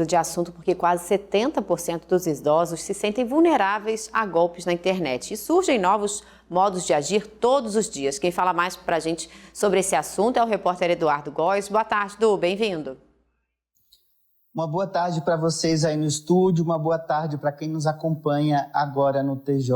muda de assunto porque quase 70% dos idosos se sentem vulneráveis a golpes na internet. E surgem novos modos de agir todos os dias. Quem fala mais para a gente sobre esse assunto é o repórter Eduardo Góes. Boa tarde, Du. Bem-vindo. Uma boa tarde para vocês aí no estúdio, uma boa tarde para quem nos acompanha agora no TJ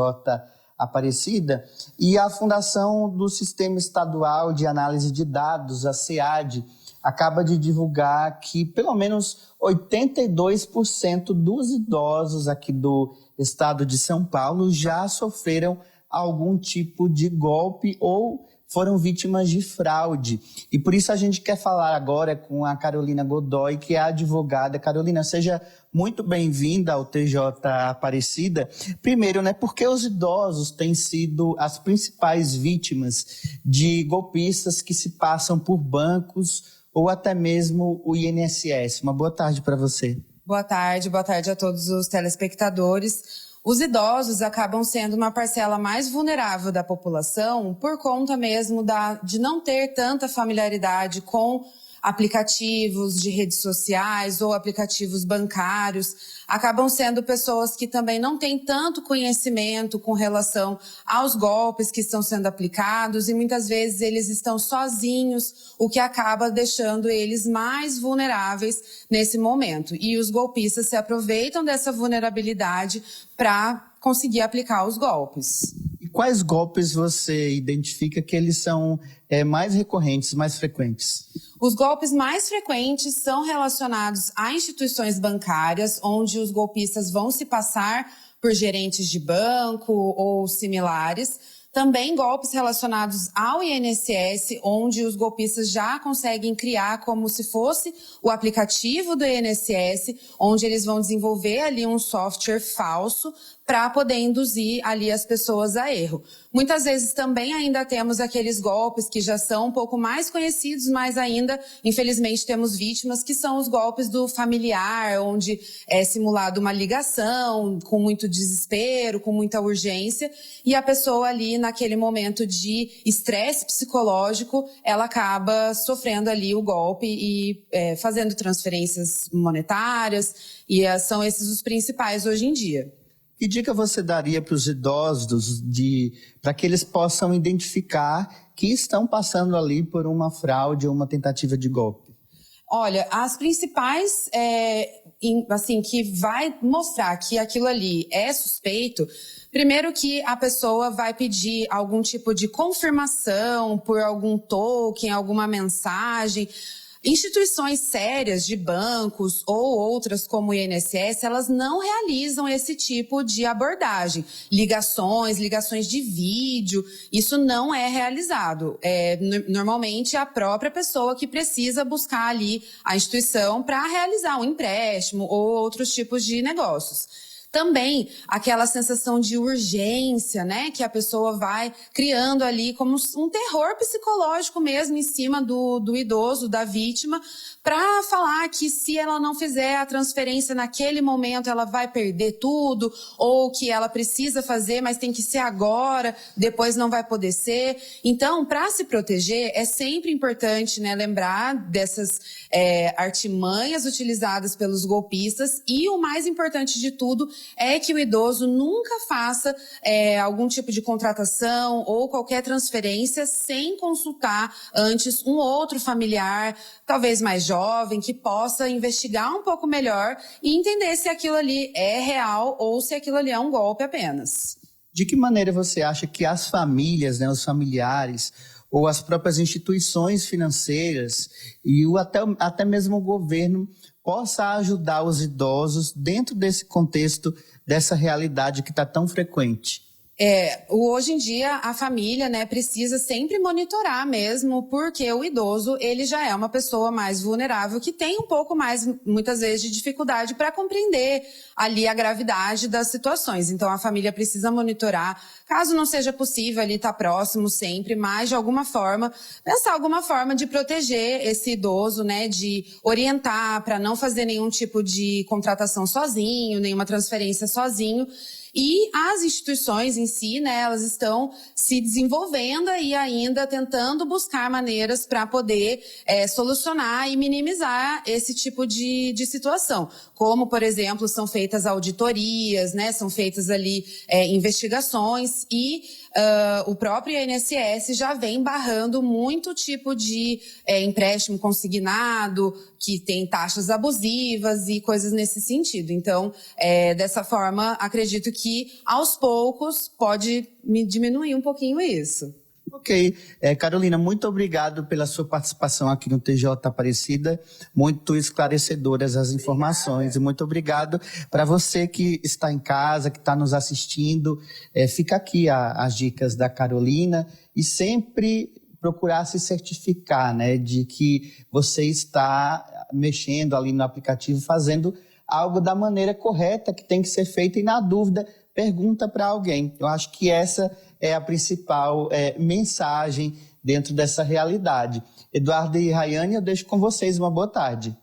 Aparecida. E a Fundação do Sistema Estadual de Análise de Dados, a SEAD, acaba de divulgar que pelo menos 82% dos idosos aqui do estado de São Paulo já sofreram algum tipo de golpe ou foram vítimas de fraude. E por isso a gente quer falar agora com a Carolina Godoy, que é advogada. Carolina, seja muito bem-vinda ao TJ Aparecida. Primeiro, porque os idosos têm sido as principais vítimas de golpistas que se passam por bancos ou até mesmo o INSS. Uma boa tarde para você. Boa tarde a todos os telespectadores. Os idosos acabam sendo uma parcela mais vulnerável da população por conta mesmo de não ter tanta familiaridade com aplicativos de redes sociais ou aplicativos bancários. Acabam sendo pessoas que também não têm tanto conhecimento com relação aos golpes que estão sendo aplicados e muitas vezes eles estão sozinhos, o que acaba deixando eles mais vulneráveis nesse momento. E os golpistas se aproveitam dessa vulnerabilidade para conseguir aplicar os golpes. E quais golpes você identifica que eles são mais recorrentes, mais frequentes? Os golpes mais frequentes são relacionados a instituições bancárias, onde os golpistas vão se passar por gerentes de banco ou similares. Também golpes relacionados ao INSS, onde os golpistas já conseguem criar como se fosse o aplicativo do INSS, onde eles vão desenvolver ali um software falso para poder induzir ali as pessoas a erro. Muitas vezes também ainda temos aqueles golpes que já são um pouco mais conhecidos, mas ainda, infelizmente, temos vítimas que são os golpes do familiar, onde é simulado uma ligação com muito desespero, com muita urgência, e a pessoa ali naquele momento de estresse psicológico, ela acaba sofrendo ali o golpe e fazendo transferências monetárias, e são esses os principais hoje em dia. Que dica você daria para os idosos para que eles possam identificar que estão passando ali por uma fraude ou uma tentativa de golpe? Olha, as principais, que vai mostrar que aquilo ali é suspeito, primeiro que a pessoa vai pedir algum tipo de confirmação por algum token, alguma mensagem. Instituições sérias de bancos ou outras como o INSS, elas não realizam esse tipo de abordagem. Ligações de vídeo, isso não é realizado. Normalmente a própria pessoa que precisa buscar ali a instituição para realizar um empréstimo ou outros tipos de negócios. Também aquela sensação de urgência, que a pessoa vai criando ali como um terror psicológico mesmo em cima do idoso, da vítima, para falar que se ela não fizer a transferência naquele momento, ela vai perder tudo, ou que ela precisa fazer, mas tem que ser agora, depois não vai poder ser. Então, para se proteger, é sempre importante, lembrar dessas artimanhas utilizadas pelos golpistas, e o mais importante de tudo é que o idoso nunca faça algum tipo de contratação ou qualquer transferência sem consultar antes um outro familiar, talvez mais jovem, que possa investigar um pouco melhor e entender se aquilo ali é real ou se aquilo ali é um golpe apenas. De que maneira você acha que as famílias, os familiares ou as próprias instituições financeiras e até mesmo o governo possa ajudar os idosos dentro desse contexto, dessa realidade que está tão frequente? Hoje em dia, a família, precisa sempre monitorar mesmo, porque o idoso, ele já é uma pessoa mais vulnerável, que tem um pouco mais, muitas vezes, de dificuldade para compreender ali a gravidade das situações. Então, a família precisa monitorar, caso não seja possível ali estar próximo sempre, mas de alguma forma, pensar alguma forma de proteger esse idoso, de orientar para não fazer nenhum tipo de contratação sozinho, nenhuma transferência sozinho. E as instituições em si, né, elas estão se desenvolvendo e ainda tentando buscar maneiras para poder solucionar e minimizar esse tipo de situação. Como, por exemplo, são feitas auditorias, né, são feitas ali investigações e o próprio INSS já vem barrando muito tipo de empréstimo consignado, que tem taxas abusivas e coisas nesse sentido. Então, dessa forma, acredito que aos poucos pode me diminuir um pouquinho isso. Ok. Carolina, muito obrigado pela sua participação aqui no TJ Aparecida, muito esclarecedoras as informações. E muito obrigado para você que está em casa, que está nos assistindo. Fica aqui as dicas da Carolina e sempre procurar se certificar, né, de que você está mexendo ali no aplicativo, fazendo algo da maneira correta que tem que ser feito e, na dúvida, pergunta para alguém. Eu acho que essa é a principal mensagem dentro dessa realidade. Eduardo e Rayane, eu deixo com vocês uma boa tarde.